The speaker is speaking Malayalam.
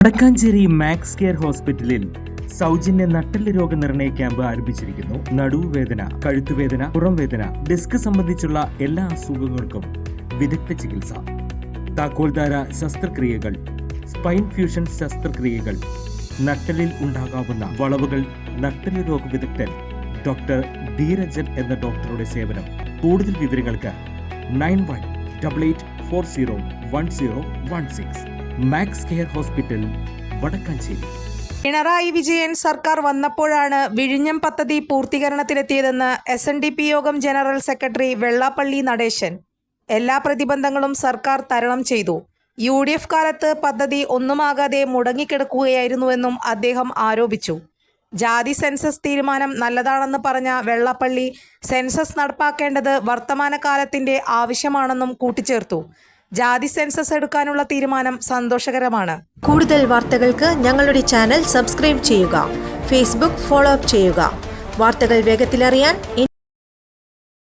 വടക്കാഞ്ചേരി മാക്സ് കെയർ ഹോസ്പിറ്റലിൽ സൗജന്യ നട്ടെല്ല് രോഗനിർണയ ക്യാമ്പ് ആരംഭിച്ചിരിക്കുന്നു. നടുവേദന, കഴുത്തുവേദന, പുറംവേദന, ഡിസ്ക് സംബന്ധിച്ചുള്ള എല്ലാ അസുഖങ്ങൾക്കും വിദഗ്ധ ചികിത്സ. താക്കോൽദാര ശസ്ത്രക്രിയകൾ, സ്പൈൻ ഫ്യൂഷൻ ശസ്ത്രക്രിയകൾ, നട്ടെല്ലിൽ ഉണ്ടാകാവുന്ന വളവുകൾ, നട്ടെല്ല് രോഗ വിദഗ്ധൻ ഡോക്ടർ ധീരജൻ എന്ന ഡോക്ടറുടെ സേവനം. കൂടുതൽ വിവരങ്ങൾക്ക് 9188401016 max care hospital, Vadakkanchery. Pinarayi Vijayan സർക്കാർ വന്നപ്പോഴാണ് വിഴിഞ്ഞം പദ്ധതി പൂർത്തീകരണത്തിലെത്തിയതെന്ന് SNDP യോഗം ജനറൽ സെക്രട്ടറി വെള്ളാപ്പള്ളി നടേശൻ. എല്ലാ പ്രതിബന്ധങ്ങളും സർക്കാർ തരണം ചെയ്തു. UDF കാലത്ത് പദ്ധതി ഒന്നുമാകാതെ മുടങ്ങിക്കിടക്കുകയായിരുന്നുവെന്നും അദ്ദേഹം ആരോപിച്ചു. ജാതി സെൻസസ് തീരുമാനം നല്ലതാണെന്ന് പറഞ്ഞ വെള്ളാപ്പള്ളി സെൻസസ് നടപ്പാക്കേണ്ടത് വർത്തമാനകാലത്തിന്റെ ആവശ്യമാണെന്നും കൂട്ടിച്ചേർത്തു. ജാതി സെൻസസ് എടുക്കാനുള്ള തീരുമാനം സന്തോഷകരമാണ്. കൂടുതൽ വാർത്തകൾക്ക് ഞങ്ങളുടെ ചാനൽ സബ്സ്ക്രൈബ് ചെയ്യുക. ഫേസ്ബുക്ക് ഫോളോ അപ്പ് ചെയ്യുക. വാർത്തകൾ വേഗത്തിലറിയാൻ